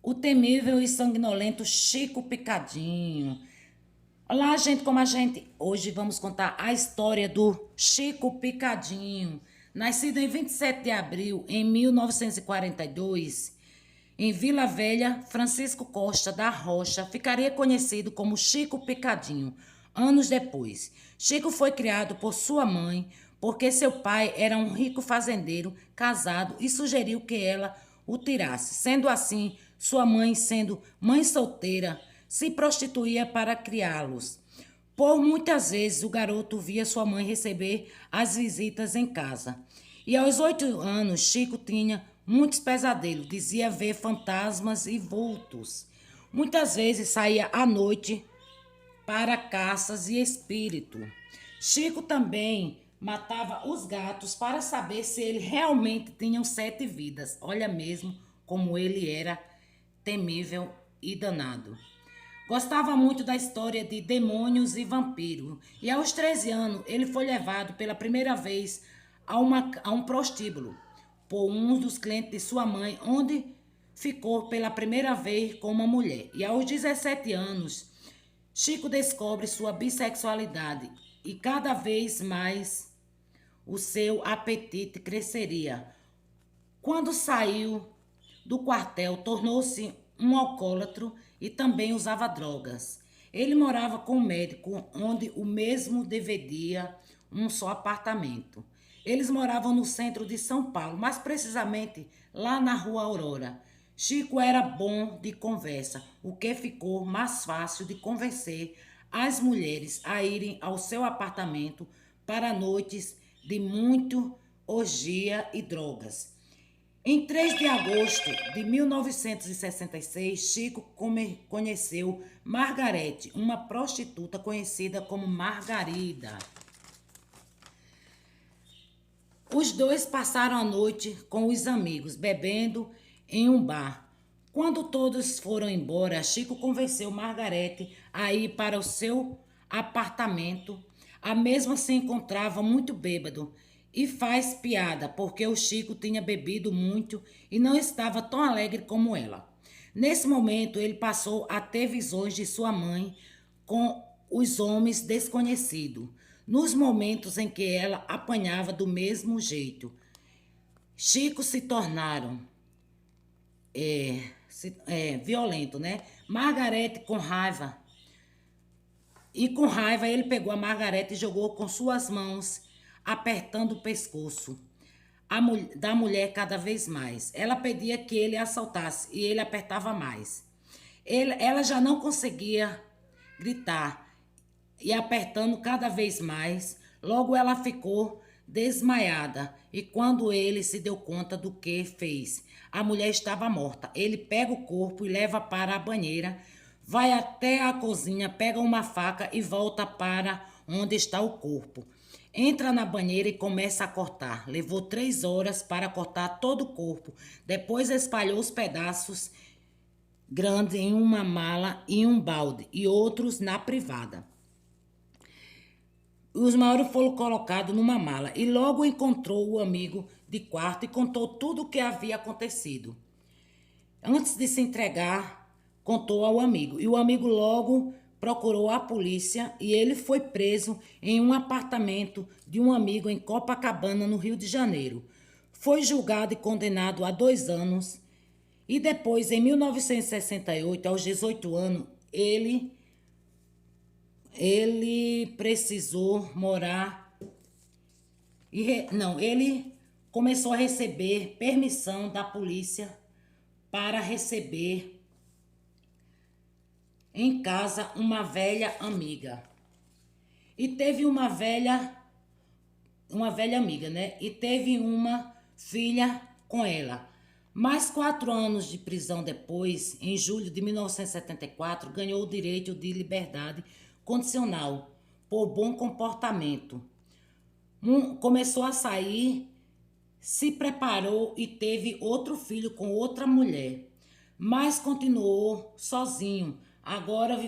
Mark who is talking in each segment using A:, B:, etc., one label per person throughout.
A: O temível e sanguinolento Chico Picadinho. Olá, gente, como a gente... Hoje vamos contar a história do Chico Picadinho. Nascido em 27 de abril de 1942, em Vila Velha, Francisco Costa da Rocha ficaria conhecido como Chico Picadinho. Anos depois, Chico foi criado por sua mãe porque seu pai era um rico fazendeiro casado e sugeriu que ela o tirasse. Sendo assim, sua mãe, sendo mãe solteira, se prostituía para criá-los. Por muitas vezes o garoto via sua mãe receber as visitas em casa. E aos 8 anos, Chico tinha muitos pesadelos, dizia ver fantasmas e vultos. Muitas vezes saía à noite para caças e espírito. Chico também matava os gatos para saber se eles realmente tinham 7 vidas. Olha mesmo como ele era temível e danado. Gostava muito da história de demônios e vampiros. E aos 13 anos, ele foi levado pela primeira vez a um prostíbulo por um dos clientes de sua mãe, onde ficou pela primeira vez com uma mulher. E aos 17 anos, Chico descobre sua bissexualidade e cada vez mais o seu apetite cresceria. Quando saiu do quartel, tornou-se um alcoólatra e também usava drogas. Ele morava com um médico, onde o mesmo dividia um só apartamento. Eles moravam no centro de São Paulo, mais precisamente lá na Rua Aurora. Chico era bom de conversa, o que ficou mais fácil de convencer as mulheres a irem ao seu apartamento para noites de muito orgia e drogas. Em 3 de agosto de 1966, Chico conheceu Margarete, uma prostituta conhecida como Margarida. Os dois passaram a noite com os amigos, bebendo em um bar. Quando todos foram embora, Chico convenceu Margarete a ir para o seu apartamento. A mesma se encontrava muito bêbado e faz piada porque o Chico tinha bebido muito e não estava tão alegre como ela. Nesse momento, ele passou a ter visões de sua mãe com os homens desconhecidos, nos momentos em que ela apanhava do mesmo jeito. Chico se tornaram violento, né? Margarete com raiva. E com raiva ele pegou a Margarete e jogou com suas mãos, apertando o pescoço da mulher cada vez mais. Ela pedia que ele assaltasse e ele apertava mais. Ela já não conseguia gritar e apertando cada vez mais. Logo ela ficou desmaiada e quando ele se deu conta do que fez, a mulher estava morta. Ele pega o corpo e leva para a banheira, vai até a cozinha, pega uma faca e volta para onde está o corpo. Entra na banheira e começa a cortar. Levou 3 horas para cortar todo o corpo. Depois espalhou os pedaços grandes em uma mala e um balde e outros na privada. Os maiores foram colocados numa mala e logo encontrou o amigo de quarto e contou tudo o que havia acontecido. Antes de se entregar, contou ao amigo e o amigo logo procurou a polícia e ele foi preso em um apartamento de um amigo em Copacabana, no Rio de Janeiro. Foi julgado e condenado a 2 anos e depois, em 1968, aos 18 anos, ele precisou morar ele começou a receber permissão da polícia para receber em casa uma velha amiga. E teve uma velha amiga, né? E teve uma filha com ela. Mais 4 anos de prisão depois, em julho de 1974, ganhou o direito de liberdade condicional por bom comportamento. Começou a sair, se preparou e teve outro filho com outra mulher, mas continuou sozinho, agora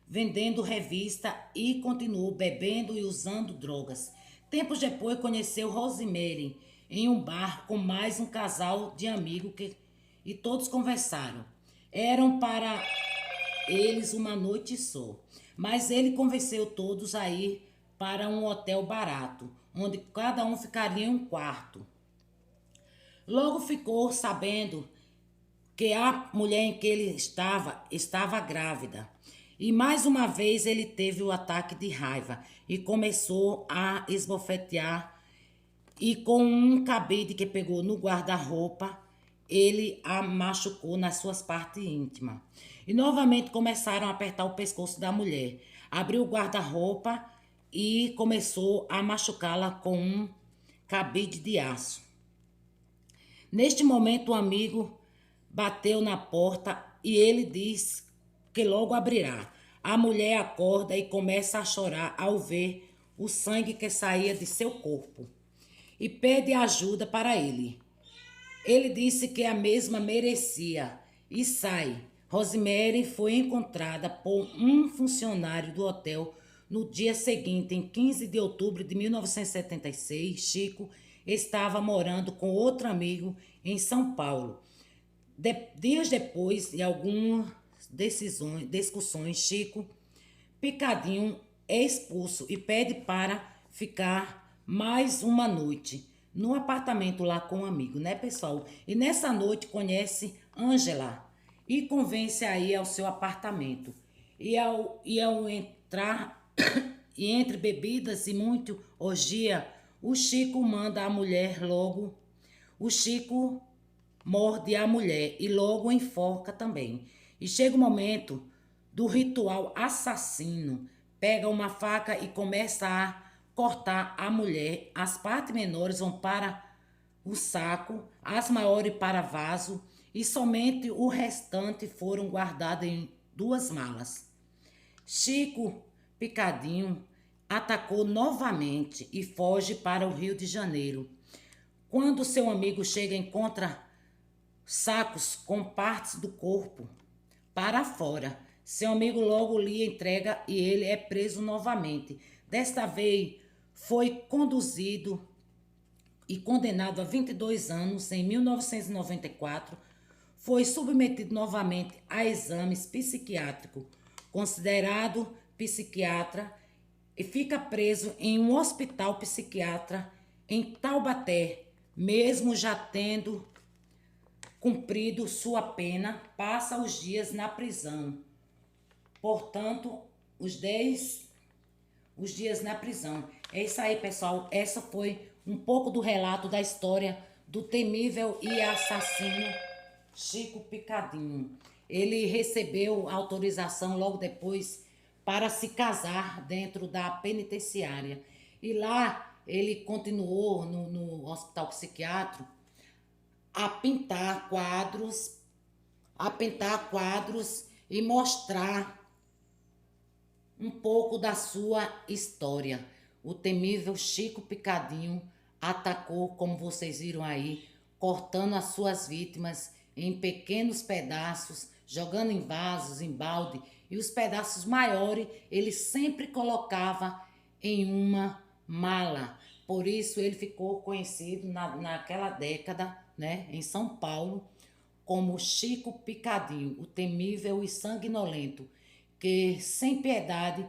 A: vendendo revista e continuou bebendo e usando drogas. Tempos depois conheceu Rosemary em um bar com mais um casal de amigos e todos conversaram. Eram para eles uma noite só, mas ele convenceu todos a ir para um hotel barato, onde cada um ficaria em um quarto. Logo ficou sabendo que a mulher em que ele estava grávida. E mais uma vez ele teve o ataque de raiva e começou a esbofetear. E com um cabide que pegou no guarda-roupa, ele a machucou nas suas partes íntimas. E novamente começaram a apertar o pescoço da mulher. Abriu o guarda-roupa e começou a machucá-la com um cabide de aço. Neste momento, o amigo bateu na porta e ele diz que logo abrirá. A mulher acorda e começa a chorar ao ver o sangue que saía de seu corpo e pede ajuda para ele. Ele disse que a mesma merecia e sai. Rosemary foi encontrada por um funcionário do hotel no dia seguinte, em 15 de outubro de 1976. Chico estava morando com outro amigo em São Paulo. Dias depois de algumas discussões, Chico Picadinho é expulso e pede para ficar mais uma noite no apartamento lá com um amigo, né, pessoal? E nessa noite conhece Ângela e convence a ir ao seu apartamento. E ao entrar, e entre bebidas e muito orgia, o Chico manda a mulher logo. O Chico morde a mulher e logo enforca também. E chega o momento do ritual assassino. Pega uma faca e começa a cortar a mulher. As partes menores vão para o saco, as maiores para vaso e somente o restante foram guardados em 2 malas. Chico Picadinho atacou novamente e foge para o Rio de Janeiro. Quando seu amigo chega, encontra sacos com partes do corpo para fora. Seu amigo logo lhe entrega e ele é preso novamente. Desta vez foi conduzido e condenado a 22 anos em 1994. Foi submetido novamente a exames psiquiátricos, considerado psiquiatra e fica preso em um hospital psiquiatra em Taubaté, mesmo já tendo cumprido sua pena, passa os dias na prisão. Portanto, os dias na prisão. É isso aí, pessoal. Essa foi um pouco do relato da história do temível e assassino Chico Picadinho. Ele recebeu autorização logo depois para se casar dentro da penitenciária. E lá ele continuou no hospital psiquiátrico a pintar quadros e mostrar um pouco da sua história. O temível Chico Picadinho atacou, como vocês viram aí, cortando as suas vítimas em pequenos pedaços, jogando em vasos, em balde, e os pedaços maiores ele sempre colocava em uma mala. Por isso ele ficou conhecido naquela década, né, em São Paulo, como Chico Picadinho, o temível e sanguinolento, que sem piedade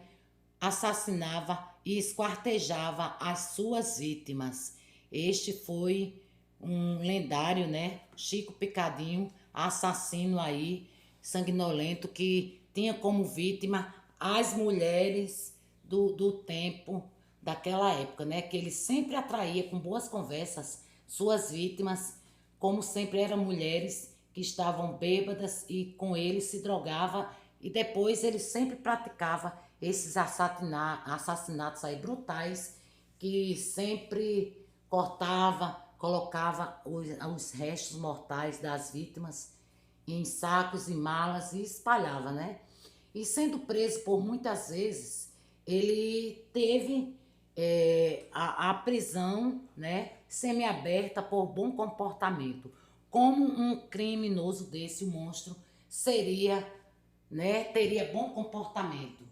A: assassinava e esquartejava as suas vítimas. Este foi um lendário, né? Chico Picadinho, assassino aí, sanguinolento, que tinha como vítima as mulheres do tempo daquela época, né? Que ele sempre atraía com boas conversas suas vítimas, como sempre eram mulheres que estavam bêbadas e com ele se drogava, e depois ele sempre praticava esses assassinatos aí brutais, que sempre cortava, colocava os restos mortais das vítimas em sacos e malas e espalhava, né? E sendo preso por muitas vezes, ele teve a prisão, né, semiaberta por bom comportamento. Como um criminoso desse, o monstro, seria, né, teria bom comportamento.